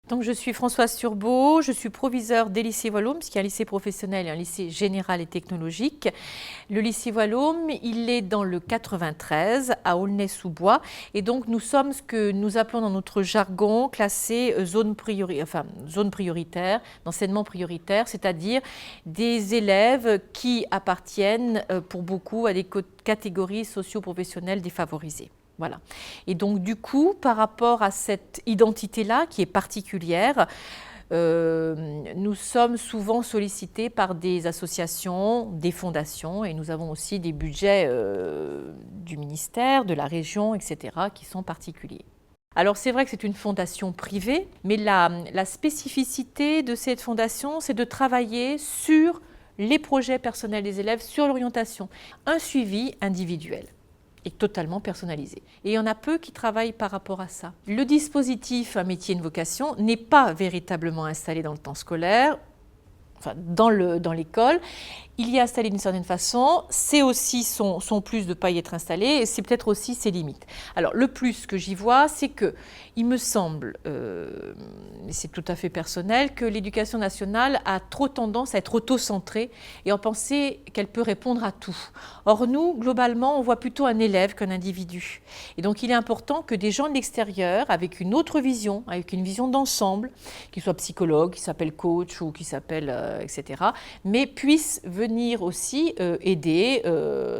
Donc, je suis Françoise Surbeau, je suis proviseure des lycées Wallum, puisqu'il y a un lycée professionnel et un lycée général et technologique. Le lycée Wallum, il est dans le 93, à Aulnay-sous-Bois, et donc nous sommes ce que nous appelons dans notre jargon classé zone prioritaire, d'enseignement prioritaire, c'est-à-dire des élèves qui appartiennent pour beaucoup à des catégories socio-professionnelles défavorisées. Voilà. Et donc du coup, par rapport à cette identité-là, qui est particulière, nous sommes souvent sollicités par des associations, des fondations, et nous avons aussi des budgets du ministère, de la région, etc., qui sont particuliers. Alors c'est vrai que c'est une fondation privée, mais la spécificité de cette fondation, c'est de travailler sur les projets personnels des élèves, sur l'orientation, un suivi individuel et totalement personnalisé. Et il y en a peu qui travaillent par rapport à ça. Le dispositif Un métier, une vocation n'est pas véritablement installé dans le temps scolaire, enfin dans l'école. Il y est installé d'une certaine façon, c'est aussi son plus de ne pas y être installé, et c'est peut-être aussi ses limites. Alors le plus que j'y vois, c'est que il me semble, et c'est tout à fait personnel, que l'éducation nationale a trop tendance à être auto-centrée et à penser qu'elle peut répondre à tout. Or nous, globalement, on voit plutôt un élève qu'un individu. Et donc il est important que des gens de l'extérieur, avec une autre vision, avec une vision d'ensemble, qu'ils soient psychologues, qui s'appellent coach ou qui s'appellent, etc., mais puissent venir aussi aider,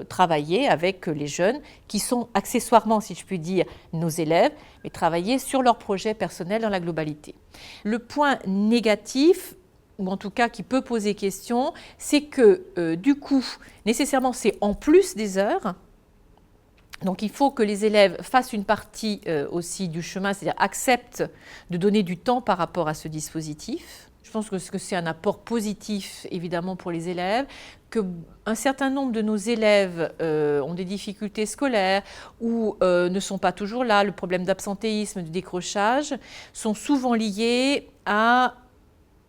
travailler avec les jeunes qui sont accessoirement, si je puis dire, nos élèves, mais travailler sur leur projet personnel dans la globalité. Le point négatif, ou en tout cas qui peut poser question, c'est que du coup, nécessairement, c'est en plus des heures. Donc il faut que les élèves fassent une partie aussi du chemin, c'est-à-dire acceptent de donner du temps par rapport à ce dispositif. Je pense que c'est un apport positif, évidemment, pour les élèves, qu'un certain nombre de nos élèves ont des difficultés scolaires ou ne sont pas toujours là. Le problème d'absentéisme, de décrochage, sont souvent liés à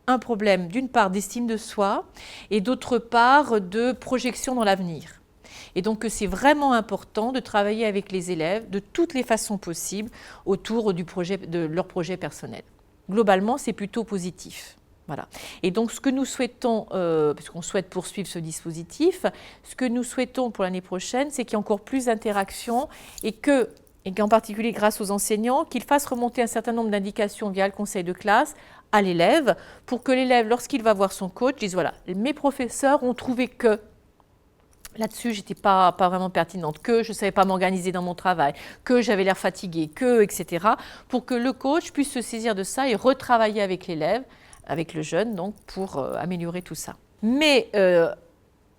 un problème, d'une part, d'estime de soi et d'autre part, de projection dans l'avenir. Et donc c'est vraiment important de travailler avec les élèves de toutes les façons possibles autour de leur projet personnel. Globalement, c'est plutôt positif. Voilà. Et donc ce que nous souhaitons, puisqu'on souhaite poursuivre ce dispositif, ce que nous souhaitons pour l'année prochaine, c'est qu'il y ait encore plus d'interactions et qu'en particulier grâce aux enseignants, qu'ils fassent remonter un certain nombre d'indications via le conseil de classe à l'élève, pour que l'élève, lorsqu'il va voir son coach, dise voilà, mes professeurs ont trouvé que là-dessus, je n'étais pas vraiment pertinente, que je ne savais pas m'organiser dans mon travail, que j'avais l'air fatiguée, etc. Pour que le coach puisse se saisir de ça et retravailler avec l'élève, avec le jeune, donc, pour améliorer tout ça. Mais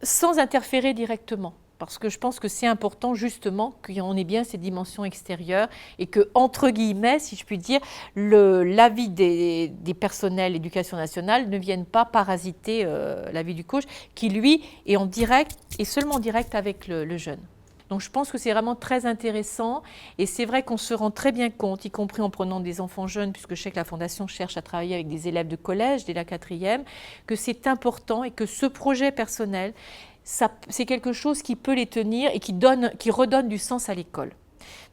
sans interférer directement, parce que je pense que c'est important justement qu'on ait bien ces dimensions extérieures et que, entre guillemets, si je puis dire, l'avis des personnels d'éducation nationale ne vienne pas parasiter l'avis du coach, qui lui est en direct et seulement en direct avec le jeune. Donc je pense que c'est vraiment très intéressant et c'est vrai qu'on se rend très bien compte, y compris en prenant des enfants jeunes, puisque je sais que la Fondation cherche à travailler avec des élèves de collège dès la 4e, que c'est important et que ce projet personnel, c'est quelque chose qui peut les tenir et qui redonne du sens à l'école.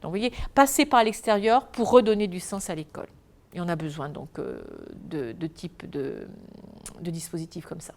Donc vous voyez, passer par l'extérieur pour redonner du sens à l'école. Et on a besoin donc de types de dispositifs comme ça.